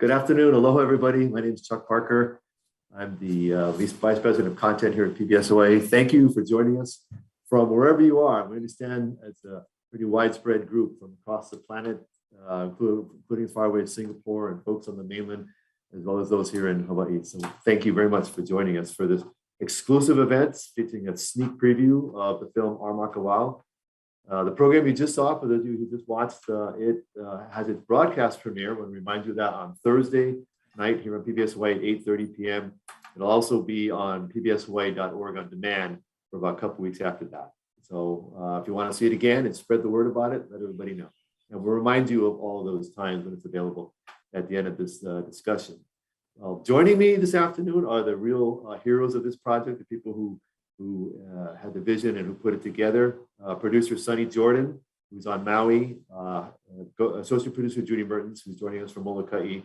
Good afternoon. Aloha, everybody. My name is Chuck Parker. I'm the Vice President of Content here at PBS Hawaiʻi. Thank you for joining us from wherever you are. We understand it's a pretty widespread group from across the planet, including far away Singapore and folks on the mainland, as well as those here in Hawaii. So thank you very much for joining us for this exclusive event featuring a sneak preview of the film Our Makawao. The program you just saw, for those of you who just watched it, has its broadcast premiere. I want to remind you that on Thursday night here on PBS Hawaiʻi at 8:30 p.m. It'll also be on pbshawaii.org on demand for about a couple weeks after that. So if you want to see it again and spread the word about it, let everybody know. And we'll remind you of all those times when it's available at the end of this discussion. Joining me this afternoon are the real heroes of this project, the people who had the vision and who put it together. Producer Sunny Jordan, who's on Maui, associate producer Judy Mertens, who's joining us from Molokai,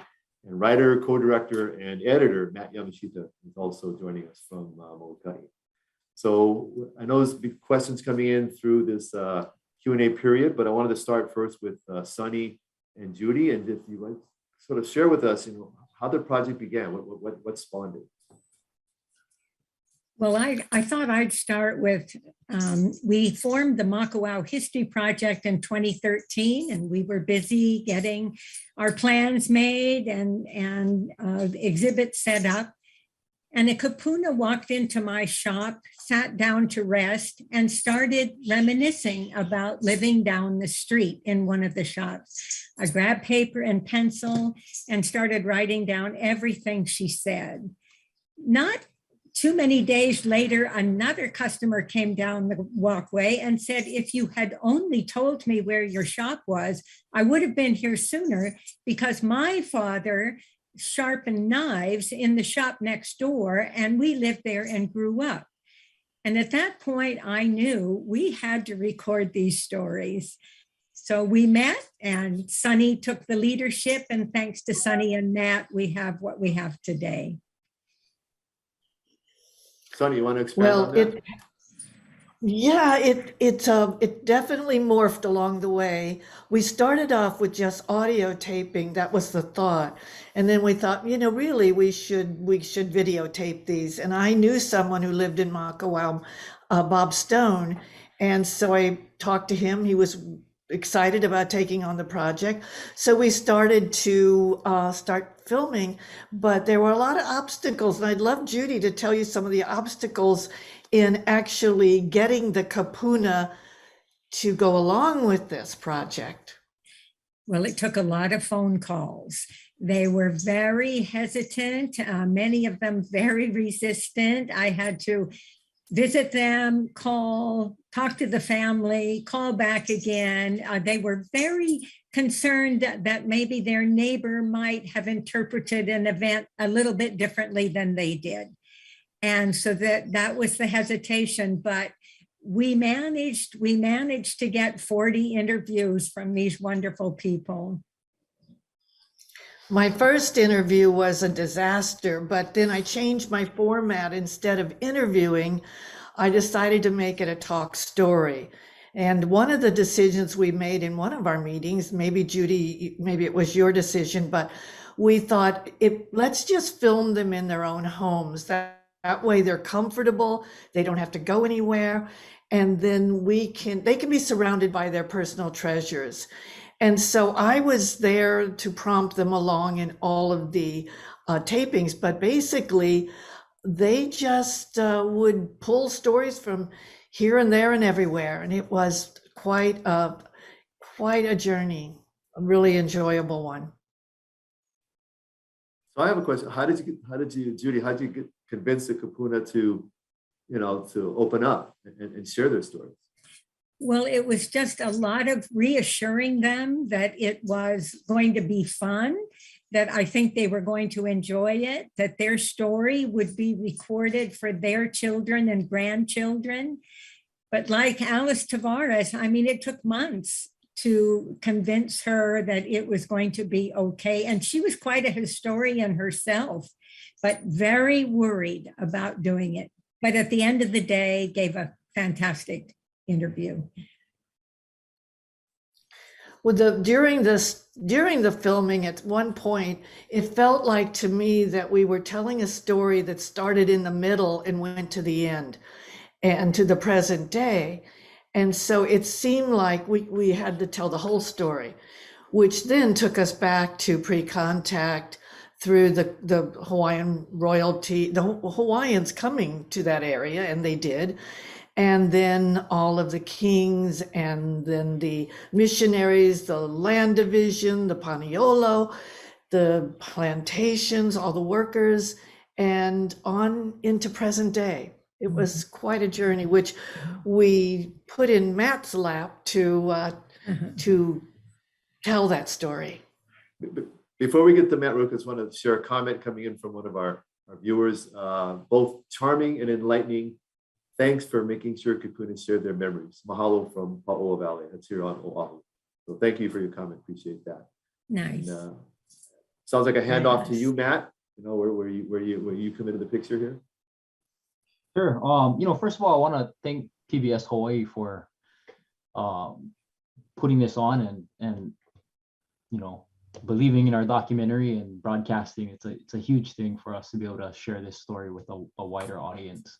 and writer, co-director, and editor Matt Yamashita, who's also joining us from Molokai. So I know there's big questions coming in through this Q&A period, but I wanted to start first with Sunny and Judy, and if you like, sort of share with us, how the project began, what spawned it. Well, I thought I'd start with, we formed the Makawao History Project in 2013, and we were busy getting our plans made and exhibits set up. And a kupuna walked into my shop, sat down to rest, and started reminiscing about living down the street in one of the shops. I grabbed paper and pencil and started writing down everything she said. Not too many days later, another customer came down the walkway and said, if you had only told me where your shop was, I would have been here sooner, because my father sharpened knives in the shop next door and we lived there and grew up. And at that point, I knew we had to record these stories. So we met and Sunny took the leadership, and thanks to Sunny and Matt, we have what we have today. Sunny, you want to expand on that? It definitely morphed along the way. We started off with just audio taping. That was the thought. And then we thought, really we should videotape these. And I knew someone who lived in Makawao, Bob Stone. And so I talked to him. He was excited about taking on the project. So we started to start filming, but there were a lot of obstacles. And I'd love Judy to tell you some of the obstacles in actually getting the kupuna to go along with this project. Well, it took a lot of phone calls. They were very hesitant, many of them very resistant. I had to visit them, talk to the family, call back again. They were very concerned that maybe their neighbor might have interpreted an event a little bit differently than they did. And so that was the hesitation, but we managed to get 40 interviews from these wonderful people. My first interview was a disaster, but then I changed my format. Instead of interviewing, I decided to make it a talk story. And one of the decisions we made in one of our meetings, maybe Judy, maybe it was your decision, but we thought, let's just film them in their own homes. That way they're comfortable, they don't have to go anywhere, and then they can be surrounded by their personal treasures. And so I was there to prompt them along in all of the tapings, but basically they just would pull stories from here and there and everywhere. And it was quite a journey, a really enjoyable one. So I have a question. How did you, Judy, convince the kupuna to open up and share their stories? Well, it was just a lot of reassuring them that it was going to be fun, that I think they were going to enjoy it, that their story would be recorded for their children and grandchildren. But like Alice Tavares, it took months to convince her that it was going to be okay. And she was quite a historian herself, but very worried about doing it. But at the end of the day, gave a fantastic interview. during the filming, at one point, it felt like to me that we were telling a story that started in the middle and went to the end and to the present day. And so it seemed like we had to tell the whole story, which then took us back to pre-contact through the Hawaiian royalty, the Hawaiians coming to that area, and they did. And then all of the kings, and then the missionaries, the land division, the Paniolo, the plantations, all the workers, and on into present day. It was quite a journey, which we put in Matt's lap to tell that story. Before we get to Matt Rook, I just want to share a comment coming in from one of our viewers, both charming and enlightening. Thanks for making sure Kupuna shared their memories. Mahalo from Paoa Valley. That's here on Oahu. So thank you for your comment. Appreciate that. Nice. And, sounds like a handoff to you, Matt. You know, where you come into the picture here. Sure. First of all, I want to thank PBS Hawaiʻi for putting this on and believing in our documentary and broadcasting. It's a huge thing for us to be able to share this story with a wider audience.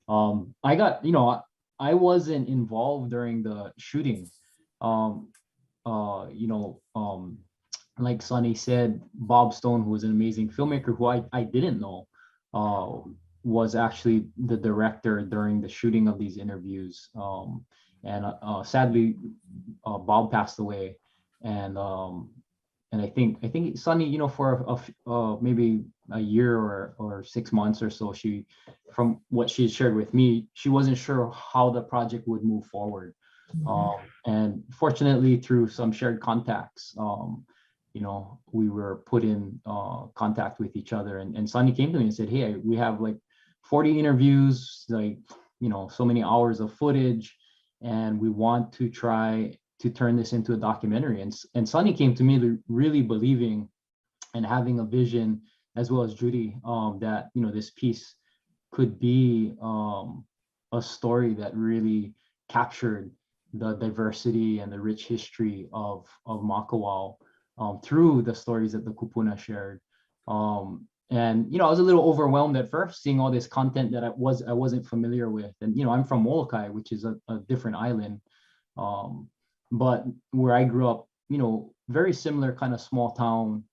I wasn't involved during the shooting. Like Sonny said, Bob Stone, who was an amazing filmmaker, who I didn't know, was actually the director during the shooting of these interviews. Sadly, Bob passed away, and I think Sonny, for maybe a year or 6 months or so, from what she shared with me, she wasn't sure how the project would move forward. And fortunately, through some shared contacts, we were put in contact with each other, and Sonny came to me and said, "Hey, we have like 40 interviews, so many hours of footage, and we want to try to turn this into a documentary." And Sonny came to me really believing and having a vision, as well as Judy, that this piece could be a story that really captured the diversity and the rich history of Makawao through the stories that the Kupuna shared. And I was a little overwhelmed at first, seeing all this content that I wasn't familiar with. And I'm from Molokai, which is a different island, but where I grew up, very similar kind of small town,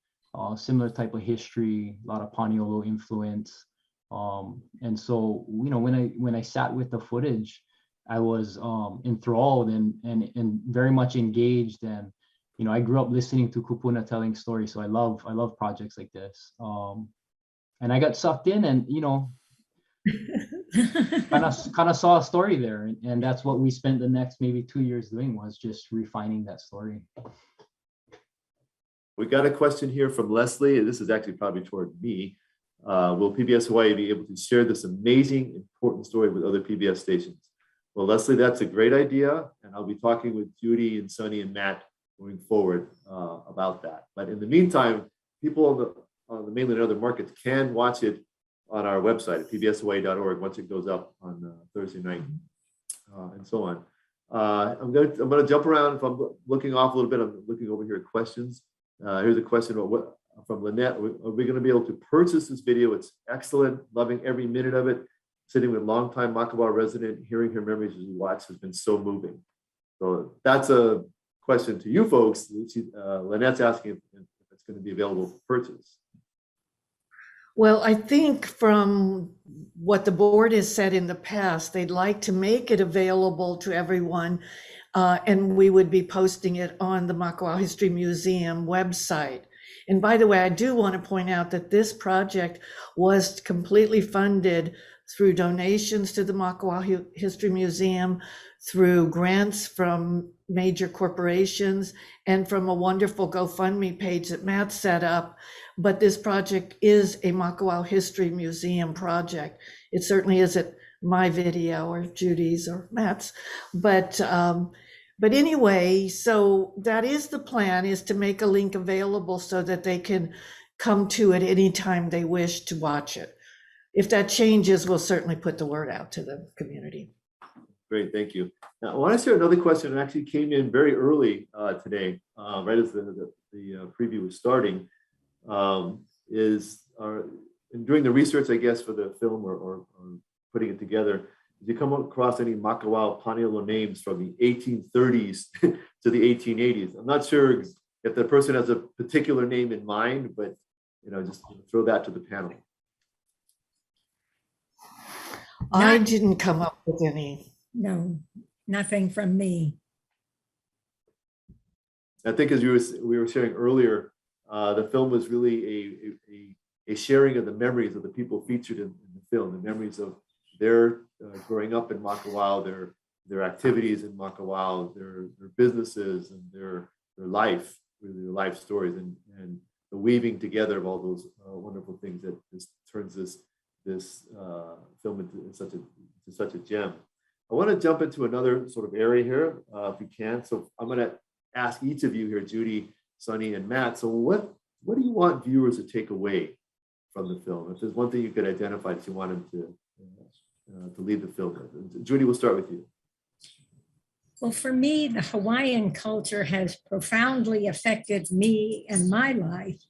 similar type of history, a lot of Paniolo influence. And so when I sat with the footage, I was enthralled and very much engaged. And I grew up listening to Kupuna telling stories, so I love projects like this. And I got sucked in, and kind of saw a story there, and that's what we spent the next maybe 2 years doing, was just refining that story. We got a question here from Leslie, and this is actually probably toward me. Will PBS Hawaiʻi be able to share this amazing, important story with other PBS stations? Well, Leslie, that's a great idea, and I'll be talking with Judy and Sonny and Matt moving forward about that. But in the meantime, people on the mainland and other markets can watch it on our website at pbshawaii.org once it goes up on Thursday night, and so on. I'm gonna jump around. If I'm looking off a little bit, I'm looking over here at questions. Here's a question from Lynette. Are we going to be able to purchase this video? It's excellent, loving every minute of it. Sitting with longtime Makawao resident, hearing her memories as we watch has been so moving. So that's a question to you folks. Lynette's asking if it's going to be available for purchase. Well, I think from what the board has said in the past, they'd like to make it available to everyone, and we would be posting it on the Makawao History Museum website. And by the way, I do want to point out that this project was completely funded through donations to the Makawao History Museum, through grants from major corporations, and from a wonderful GoFundMe page that Matt set up. But this project is a Makawao History Museum project. It certainly isn't my video or Judy's or Matt's, but anyway, so that is the plan, is to make a link available so that they can come to it anytime they wish to watch it. If that changes, we'll certainly put the word out to the community. Great, thank you. Now, I want to share another question that actually came in very early today, right as the preview was starting. And during the research, I guess, for the film or putting it together, did you come across any Makawao Paniolo names from the 1830s to the 1880s? I'm not sure if the person has a particular name in mind, but just throw that to the panel. I didn't come up with any. No, nothing from me. I think as we were sharing earlier, the film was really a sharing of the memories of the people featured in the film, the memories of their growing up in Makawao, their activities in Makawao, their businesses and their life, really their life stories, and the weaving together of all those wonderful things that just turns this film into such a gem. I want to jump into another sort of area here, if we can. So I'm going to ask each of you here, Judy, Sunny, and Matt. So what do you want viewers to take away from the film? If there's one thing you could identify that you want them to leave the film with. Judy, we'll start with you. Well, for me, the Hawaiian culture has profoundly affected me and my life.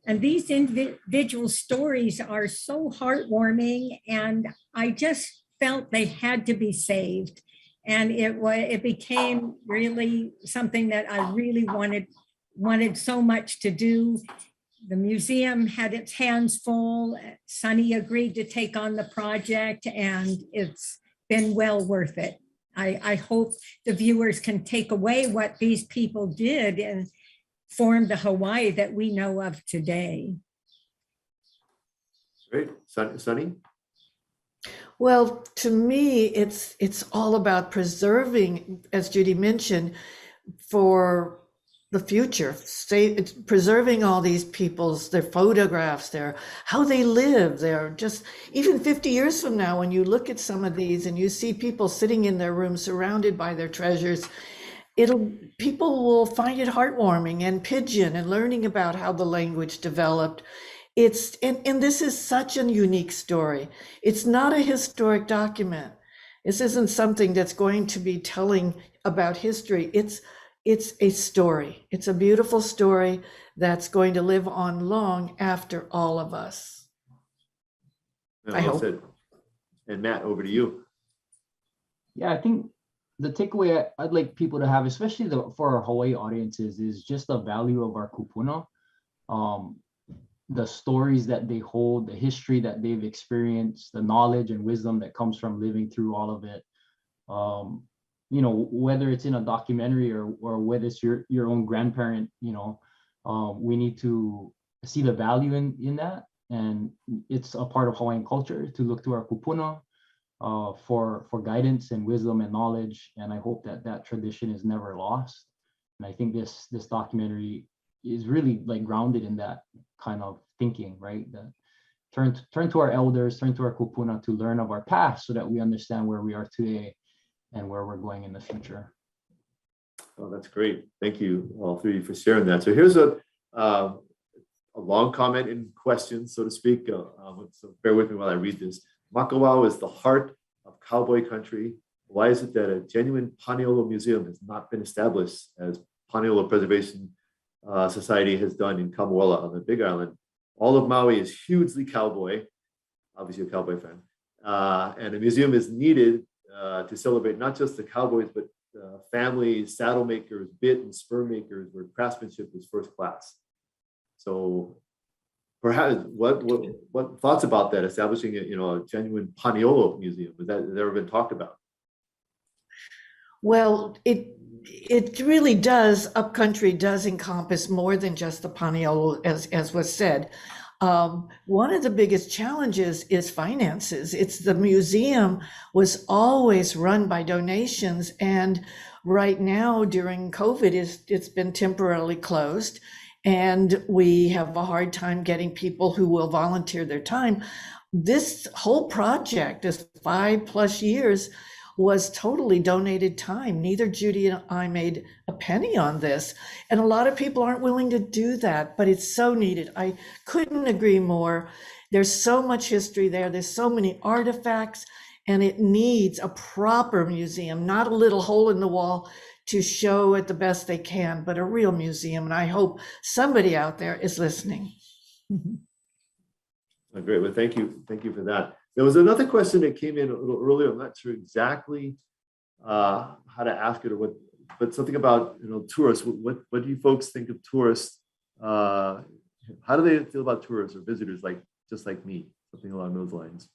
And these individual stories are so heartwarming, and I just felt they had to be saved. And it became really something that I really wanted so much to do. The museum had its hands full. Sunny agreed to take on the project, and it's been well worth it. I hope the viewers can take away what these people did and form the Hawaii that we know of today. Great. Sunny? Well, to me, it's all about preserving, as Judy mentioned, for the future, preserving all these their photographs, how they live. They're just, even 50 years from now, when you look at some of these and you see people sitting in their rooms surrounded by their treasures, people will find it heartwarming and pidgin and learning about how the language developed. And this is such a unique story. It's not a historic document. This isn't something that's going to be telling about history. It's a story. It's a beautiful story that's going to live on long after all of us. I hope. And Matt, over to you. Yeah, I think the takeaway I'd like people to have, especially for our Hawaii audiences, is just the value of our kupuna, the stories that they hold, the history that they've experienced, the knowledge and wisdom that comes from living through all of it. Whether it's in a documentary or whether it's your own grandparent, we need to see the value in that. And it's a part of Hawaiian culture to look to our kupuna for guidance and wisdom and knowledge. And I hope that tradition is never lost. And I think this documentary is really like grounded in that kind of thinking, right? Turn to our elders, turn to our kupuna to learn of our past so that we understand where we are today and where we're going in the future. Oh, that's great. Thank you, all three of you, for sharing that. So here's a long comment in question, so to speak. So bear with me while I read this. Makawao is the heart of cowboy country. Why is it that a genuine Paniolo museum has not been established, as Paniolo Preservation Society has done in Kamoala on the Big Island? All of Maui is hugely cowboy, obviously a cowboy fan, and a museum is needed to celebrate not just the cowboys, but families, saddle makers, bit and spur makers, where craftsmanship is first class. So perhaps what thoughts about that, establishing a genuine Paniolo museum? Has that ever been talked about? Well, it really does. Upcountry does encompass more than just the Paniolo, as was said. One of the biggest challenges is finances. The museum was always run by donations, and right now during COVID, it's been temporarily closed, and we have a hard time getting people who will volunteer their time. This whole project is 5+ years. Was totally donated time. Neither Judy and I made a penny on this. And a lot of people aren't willing to do that, but it's so needed. I couldn't agree more. There's so much history there. There's so many artifacts. and it needs a proper museum, not a little hole in the wall to show it the best they can, but a real museum. And I hope somebody out there is listening. Great. Well, thank you. Thank you for that. There was another question that came in a little earlier. I'm not sure exactly how to ask it or what, but something about, tourists. What do you folks think of tourists? How do they feel about tourists or visitors, just like me? Something along those lines.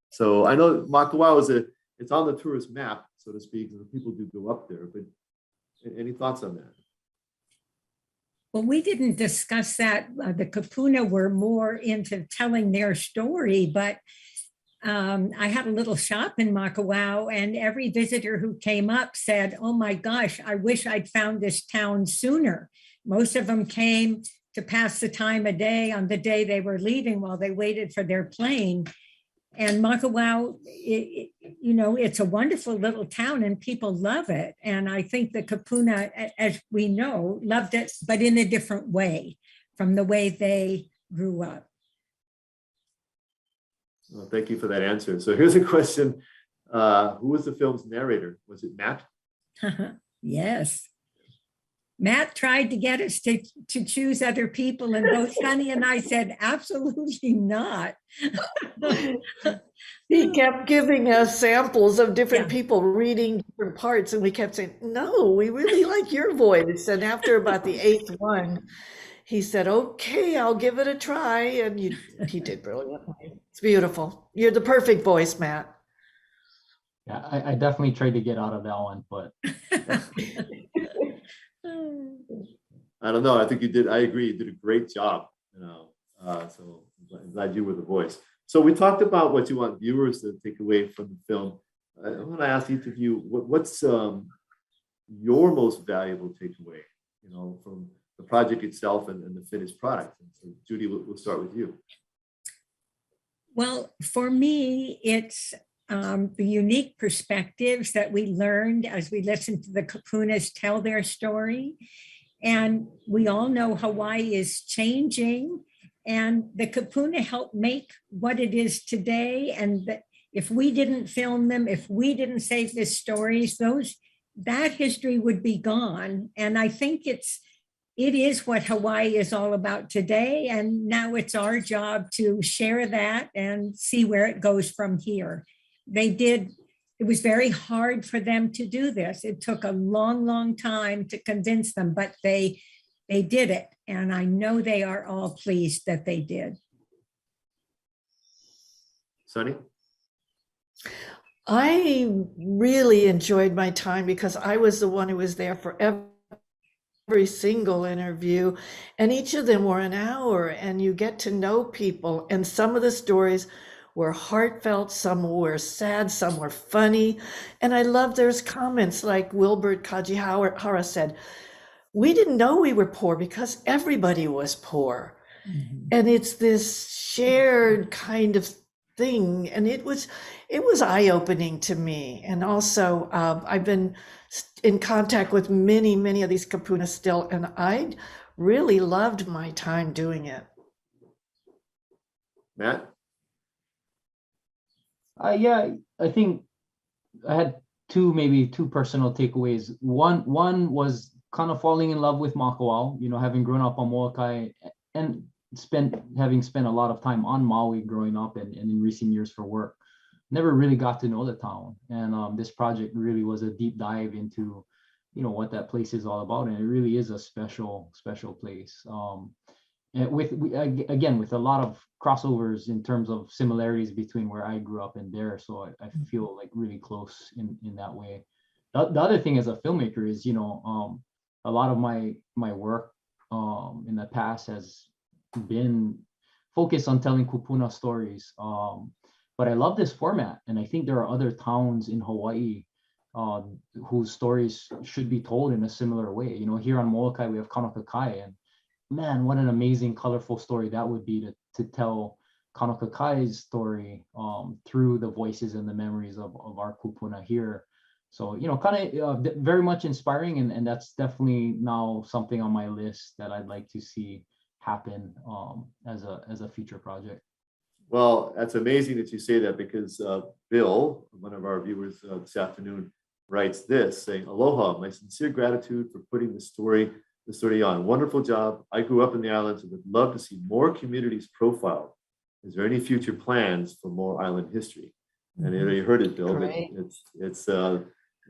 So I know Makawao it's on the tourist map, so to speak, and people do go up there, but any thoughts on that? Well, we didn't discuss that. The Kupuna were more into telling their story, but I had a little shop in Makawao, and every visitor who came up said, "Oh my gosh, I wish I'd found this town sooner." Most of them came to pass the time of day on the day they were leaving while they waited for their plane. And Makawao, it's a wonderful little town and people love it. And I think the Kupuna, as we know, loved it, but in a different way from the way they grew up. Well, thank you for that answer. So here's a question. Who was the film's narrator? Was it Matt? Yes. Matt tried to get us to choose other people, and both Sunny and I said, absolutely not. He kept giving us samples of different people reading different parts, and we kept saying, no, we really like your voice. And after about the 8th one, he said, okay, I'll give it a try. And he did brilliantly. It's beautiful. You're the perfect voice, Matt. Yeah, I definitely tried to get out of that one, but I don't know. I think you did. I agree. You did a great job. So I'm glad you were the voice. So we talked about what you want viewers to take away from the film. I want to ask each of you, what's your most valuable takeaway, from the project itself and the finished product? And so Judy, we'll start with you. Well, for me, it's the unique perspectives that we learned as we listened to the Kupunas tell their story. And we all know Hawaii is changing, and the Kupuna helped make what it is today. And if we didn't film them, if we didn't save the stories, that history would be gone. And I think it is what Hawaii is all about today. And now it's our job to share that and see where it goes from here. It was very hard for them to do this. It took a long, long time to convince them, but they did it. And I know they are all pleased that they did. Sunny? I really enjoyed my time because I was the one who was there for every single interview, and each of them were an hour, and you get to know people. And some of the stories were heartfelt, some were sad, some were funny. And I love there's comments like Wilbert Kajihara said, we didn't know we were poor because everybody was poor. Mm-hmm. And it's this shared kind of thing. And it was eye-opening to me. And also I've been in contact with many, many of these Kupuna still, and I really loved my time doing it. Matt? Yeah, I think I had two personal takeaways. One was kind of falling in love with Makawao, having grown up on Molokai and having spent a lot of time on Maui growing up and in recent years for work. Never really got to know the town. And this project really was a deep dive into, what that place is all about. And it really is a special, special place. And with a lot of crossovers in terms of similarities between where I grew up and there. So I feel like really close in that way. The other thing as a filmmaker is, a lot of my work in the past has been focused on telling Kupuna stories. But I love this format. And I think there are other towns in Hawaii whose stories should be told in a similar way. Here on Molokai, we have Kanakakai, and man, what an amazing, colorful story that would be to tell Kanakakai's story through the voices and the memories of our Kupuna here. So, kind of very much inspiring, and that's definitely now something on my list that I'd like to see happen as a future project. Well, that's amazing that you say that because Bill, one of our viewers this afternoon, writes this saying, "Aloha, my sincere gratitude for putting the story on. Wonderful job. I grew up in the islands and would love to see more communities profiled. Is there any future plans for more island history?" And you heard it, Bill. Great.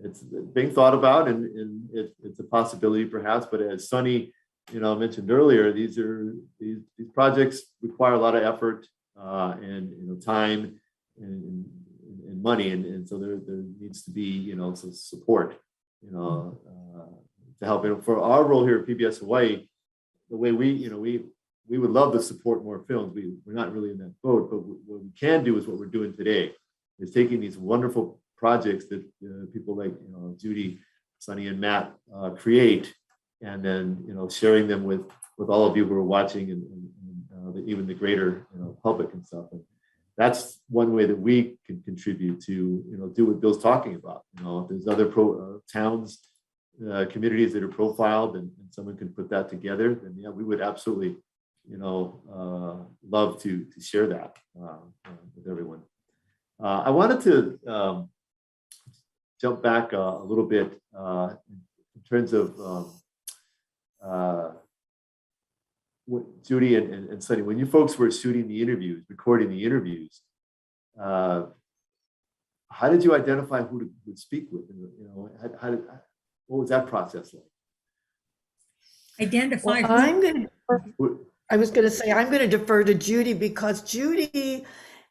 It's being thought about, and it's a possibility perhaps. But as Sunny, mentioned earlier, these projects require a lot of effort and time and money, and so there needs to be some support to help. For our role here at PBS Hawaii, the way we would love to support more films. We're not really in that boat, but what we can do is what we're doing today, is taking these wonderful projects that people like Judy, Sunny, and Matt create, and then sharing them with all of you who are watching and even the greater public and stuff. And that's one way that we can contribute to do what Bill's talking about. If there's other towns, communities that are profiled, and someone can put that together, then yeah, we would absolutely love to share that with everyone. I wanted to jump back a little bit in terms of Judy and Sunny, when you folks were shooting the interviews, recording the interviews, how did you identify who to speak with? What was that process like? Identify. Well, I was going to say, I'm going to defer to Judy, because Judy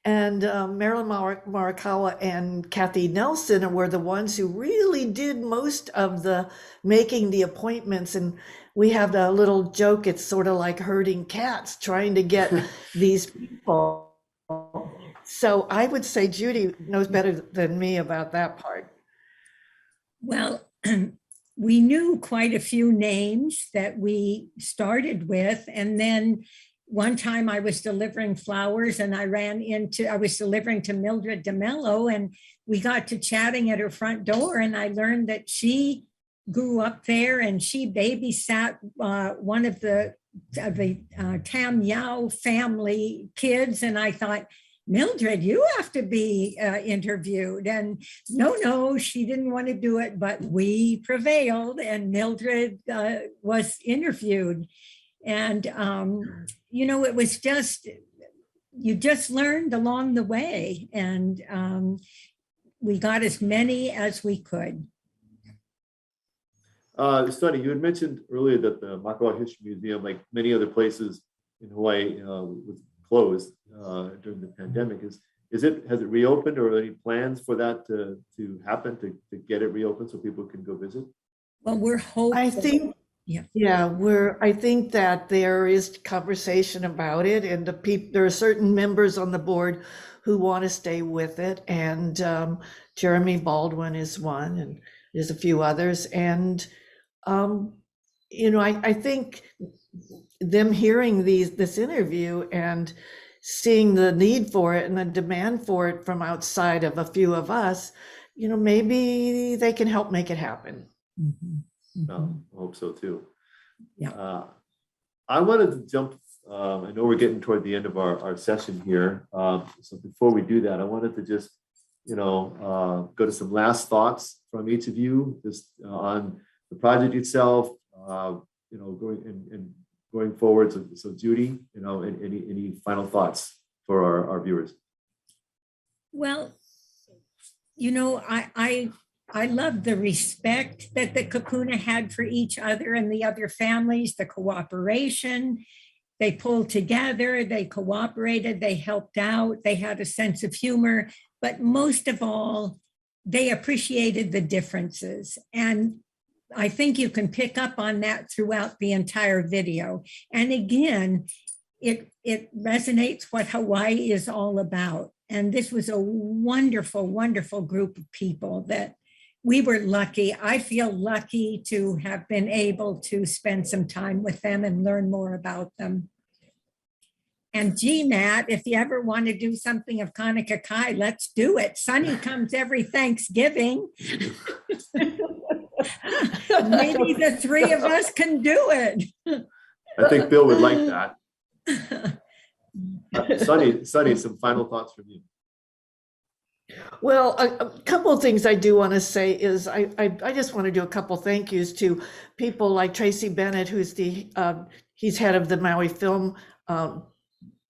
and Marilyn Marikawa and Kathy Nelson were the ones who really did most of the making the appointments. And we have a little joke, it's sort of like herding cats, trying to get these people. So I would say Judy knows better than me about that part. Well, we knew quite a few names that we started with, and then one time I was delivering flowers and I was delivering to Mildred Demelo, and we got to chatting at her front door, and I learned that she grew up there and she babysat one of the Tam Yao family kids. And I thought, Mildred, you have to be interviewed. And no, she didn't want to do it, but we prevailed and Mildred was interviewed. And, it was you just learned along the way, and we got as many as we could. Sunny, you had mentioned earlier that the Makawao History Museum, like many other places in Hawaii, was closed during the pandemic. Has it reopened, or are there any plans for that to happen, to get it reopened so people can go visit? Well, we're hoping. I think I think that there is conversation about it, and there are certain members on the board who want to stay with it, and Jeremy Baldwin is one, and there's a few others, and I think them hearing this interview and seeing the need for it and the demand for it from outside of a few of us, maybe they can help make it happen. Mm-hmm. No, I hope so too. Yeah. I wanted to jump. I know we're getting toward the end of our session here. So before we do that, I wanted to just, go to some last thoughts from each of you, just on the project itself. Going forward. So Judy, any final thoughts for our viewers? Well, I love the respect that the Kupuna had for each other and the other families, the cooperation. They pulled together, they cooperated, they helped out, they had a sense of humor, but most of all, they appreciated the differences. And I think you can pick up on that throughout the entire video. And again, it resonates what Hawaii is all about. And this was a wonderful, wonderful group of people that we were lucky. I feel lucky to have been able to spend some time with them and learn more about them. And gee, Matt, if you ever want to do something of Kanaka Kai, let's do it. Sunny comes every Thanksgiving. Maybe the three of us can do it. I think Bill would like that. Sunny, some final thoughts from you. Well, a couple of things I do want to say is I just want to do a couple thank yous to people like Tracy Bennett, who's he's head of the Maui Film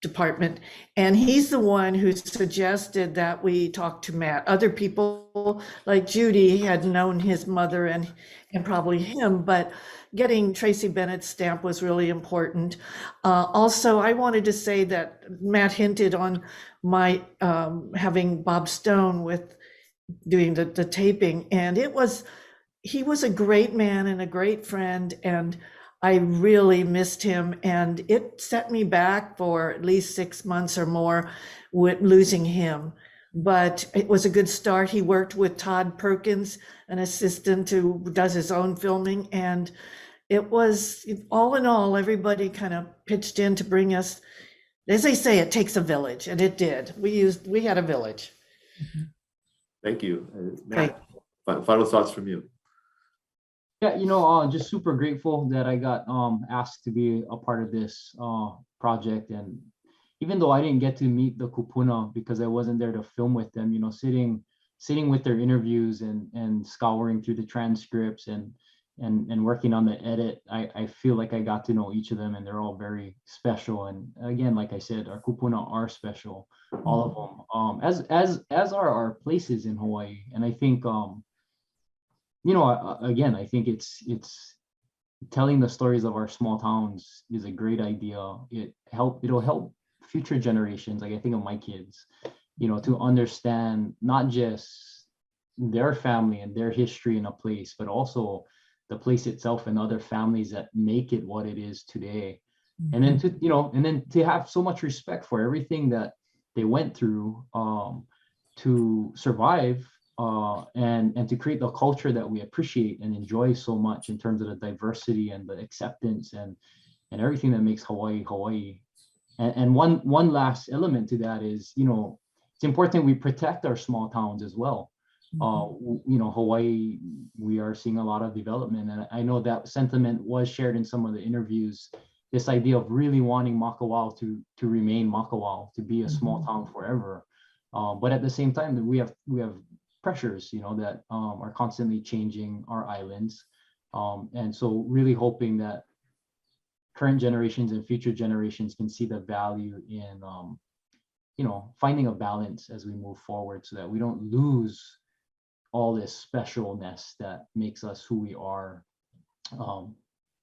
department, and he's the one who suggested that we talk to Matt. Other people like Judy had known his mother and probably him, but getting Tracy Bennett's stamp was really important. Also, I wanted to say that Matt hinted on my having Bob Stone with doing the taping, and he was a great man and a great friend, and I really missed him, and it set me back for at least 6 months or more with losing him. But it was a good start. He worked with Todd Perkins, an assistant who does his own filming, and it was, all in all, everybody kind of pitched in to bring us, as they say, it takes a village, and it did. We had a village. Thank you. Matt, final thoughts from you. Yeah, just super grateful that I got asked to be a part of this project. And even though I didn't get to meet the Kupuna because I wasn't there to film with them, sitting with their interviews and scouring through the transcripts and working on the edit, I feel like I got to know each of them, and they're all very special. And again, like I said, our Kupuna are special, all of them, as are our places in Hawaii. And I think again, I think it's telling the stories of our small towns is a great idea. It'll help future generations. Like I think of my kids, to understand not just their family and their history in a place, but also the place itself and other families that make it what it is today. And then to have so much respect for everything that they went through to survive. And to create the culture that we appreciate and enjoy so much in terms of the diversity and the acceptance and everything that makes Hawaii Hawaii. And one last element to that is, it's important we protect our small towns as well. Hawaii, we are seeing a lot of development, and I know that sentiment was shared in some of the interviews. This idea of really wanting Makawao to remain Makawao, to be a small town forever. But at the same time, we have pressures, that are constantly changing our islands. And so really hoping that current generations and future generations can see the value in, finding a balance as we move forward so that we don't lose all this specialness that makes us who we are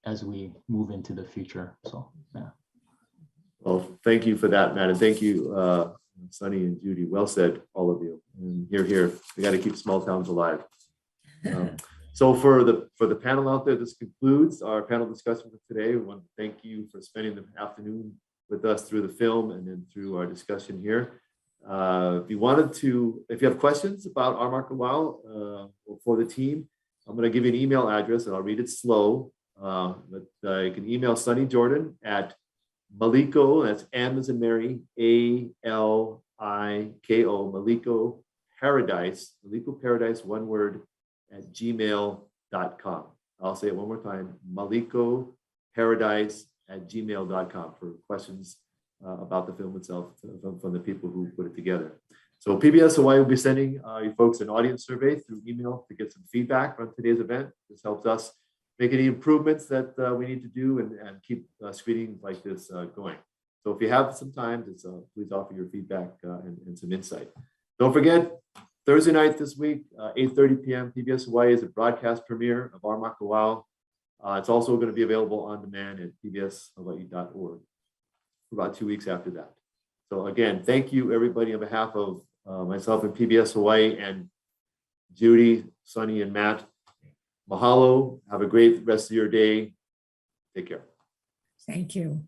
as we move into the future. So, yeah. Well, thank you for that, Matt. And thank you, Sunny and Judy. Well said, all of you. And here. We got to keep small towns alive. So for the panel out there, this concludes our panel discussion for today. We want to thank you for spending the afternoon with us through the film and then through our discussion here. If you have questions about Our Makawao for the team, I'm going to give you an email address and I'll read it slow. But you can email Sunny Jordan at Maliko, that's M as in Mary, ALIKO, Maliko Paradise, one word, at gmail.com. I'll say it one more time, Maliko Paradise at gmail.com for questions about the film itself from the people who put it together. So PBS Hawaiʻi will be sending you folks an audience survey through email to get some feedback on today's event. This helps us make any improvements that we need to do and keep screenings like this going. So if you have some time, just please offer your feedback and some insight. Don't forget, Thursday night this week, 8:30 p.m., PBS Hawaiʻi is a broadcast premiere of Our Makawao. It's also going to be available on demand at pbshawaii.org for about 2 weeks after that. So again, thank you everybody on behalf of myself and PBS Hawaiʻi and Judy, Sunny, and Matt. Mahalo. Have a great rest of your day. Take care. Thank you.